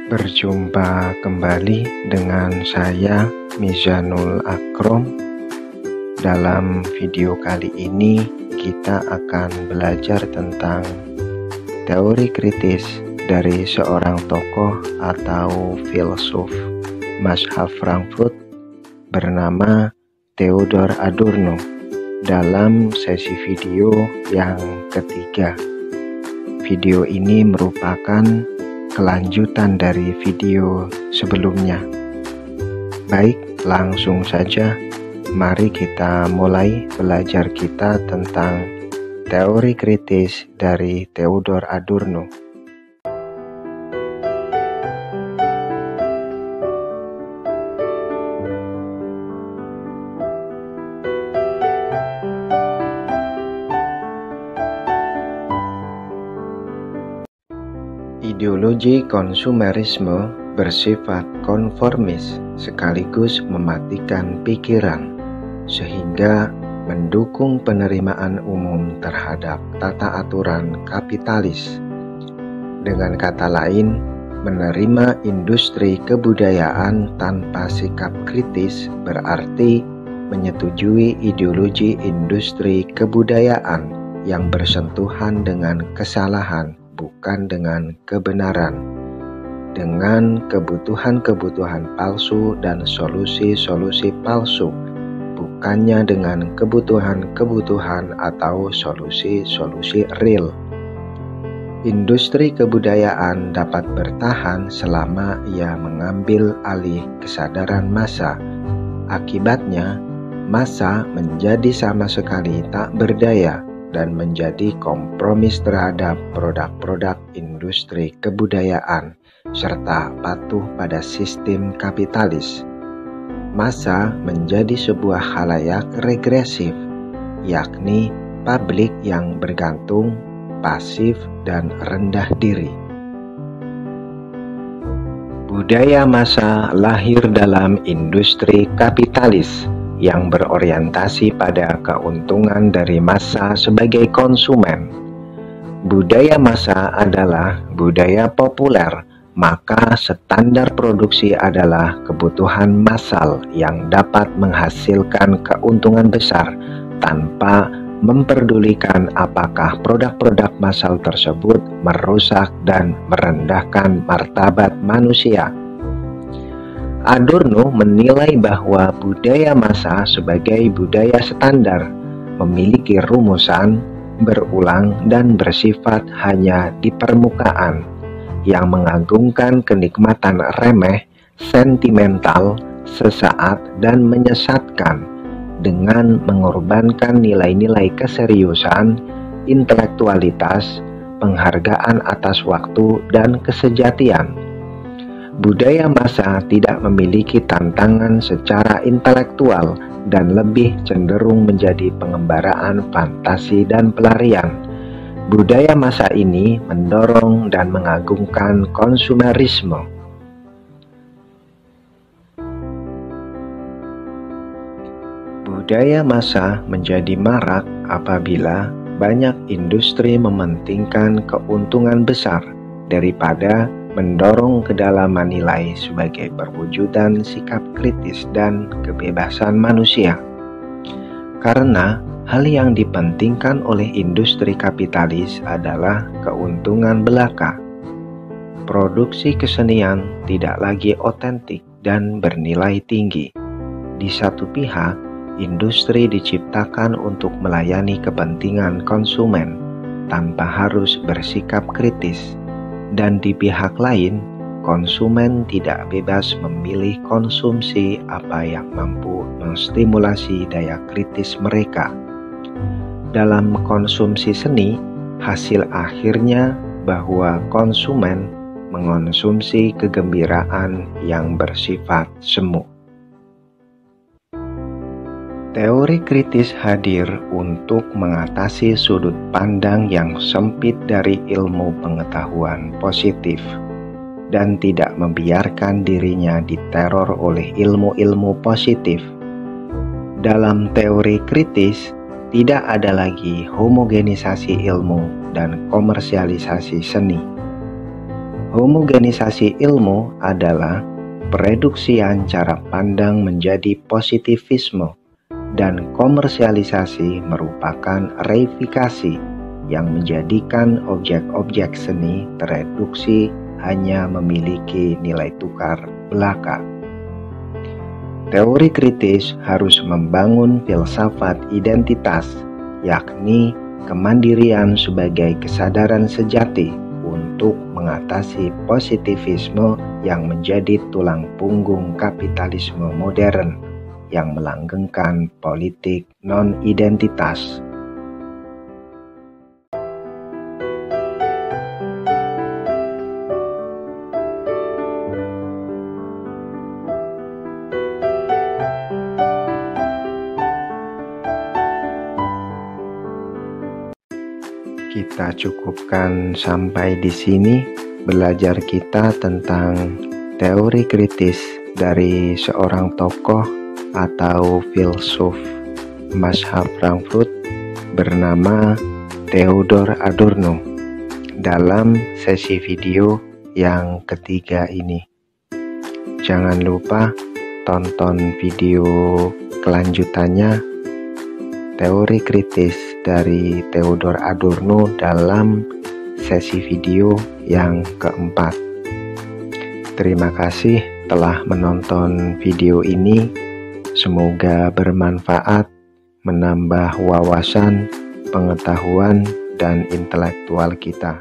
Berjumpa kembali dengan saya Mizanul Akrom. Dalam video kali ini kita akan belajar tentang teori kritis dari seorang tokoh atau filsuf mazhab Frankfurt bernama Theodor Adorno dalam sesi video yang ketiga. Video ini merupakan kelanjutan dari video sebelumnya. Baik, langsung saja mari kita mulai belajar kita tentang teori kritis dari Theodor Adorno. Ideologi konsumerisme bersifat konformis sekaligus mematikan pikiran, sehingga mendukung penerimaan umum terhadap tata aturan kapitalis. Dengan kata lain, menerima industri kebudayaan tanpa sikap kritis berarti menyetujui ideologi industri kebudayaan yang bersentuhan dengan kesalahan, bukan dengan kebenaran, dengan kebutuhan-kebutuhan palsu dan solusi-solusi palsu, bukannya dengan kebutuhan-kebutuhan atau solusi-solusi real. Industri kebudayaan dapat bertahan selama ia mengambil alih kesadaran massa. Akibatnya, massa menjadi sama sekali tak berdaya dan menjadi kompromis terhadap produk-produk industri kebudayaan serta patuh pada sistem kapitalis. Massa menjadi sebuah khalayak regresif, yakni publik yang bergantung, pasif, dan rendah diri. Budaya massa lahir dalam industri kapitalis yang berorientasi pada keuntungan dari massa sebagai konsumen. Budaya massa adalah budaya populer, maka standar produksi adalah kebutuhan massal yang dapat menghasilkan keuntungan besar tanpa memperdulikan apakah produk-produk massal tersebut merusak dan merendahkan martabat manusia. Adorno menilai bahwa budaya massa sebagai budaya standar memiliki rumusan, berulang, dan bersifat hanya di permukaan, yang mengagungkan kenikmatan remeh, sentimental, sesaat, dan menyesatkan, dengan mengorbankan nilai-nilai keseriusan, intelektualitas, penghargaan atas waktu, dan kesejatian. Budaya massa tidak memiliki tantangan secara intelektual dan lebih cenderung menjadi pengembaraan fantasi dan pelarian. Budaya massa ini mendorong dan mengagungkan konsumerisme. Budaya massa menjadi marak apabila banyak industri mementingkan keuntungan besar daripada mendorong kedalaman nilai sebagai perwujudan sikap kritis dan kebebasan manusia. Karena hal yang dipentingkan oleh industri kapitalis adalah keuntungan belaka. Produksi kesenian tidak lagi otentik dan bernilai tinggi. Di satu pihak, industri diciptakan untuk melayani kepentingan konsumen tanpa harus bersikap kritis. Dan di pihak lain, konsumen tidak bebas memilih konsumsi apa yang mampu menstimulasi daya kritis mereka. Dalam konsumsi seni, hasil akhirnya bahwa konsumen mengonsumsi kegembiraan yang bersifat semu. Teori kritis hadir untuk mengatasi sudut pandang yang sempit dari ilmu pengetahuan positif dan tidak membiarkan dirinya diteror oleh ilmu-ilmu positif. Dalam teori kritis, tidak ada lagi homogenisasi ilmu dan komersialisasi seni. Homogenisasi ilmu adalah pereduksian cara pandang menjadi positivisme, dan komersialisasi merupakan reifikasi yang menjadikan objek-objek seni tereduksi hanya memiliki nilai tukar belaka. Teori kritis harus membangun filsafat identitas, yakni kemandirian sebagai kesadaran sejati untuk mengatasi positivisme yang menjadi tulang punggung kapitalisme modern yang melanggengkan politik non-identitas. Kita cukupkan sampai di sini belajar kita tentang teori kritis dari seorang tokoh atau filsuf mazhab Frankfurt bernama Theodor Adorno dalam sesi video yang ketiga ini. Jangan lupa tonton video kelanjutannya, teori kritis dari Theodor Adorno dalam sesi video yang keempat. Terima kasih telah menonton video ini. Semoga bermanfaat, menambah wawasan, pengetahuan, dan intelektual kita.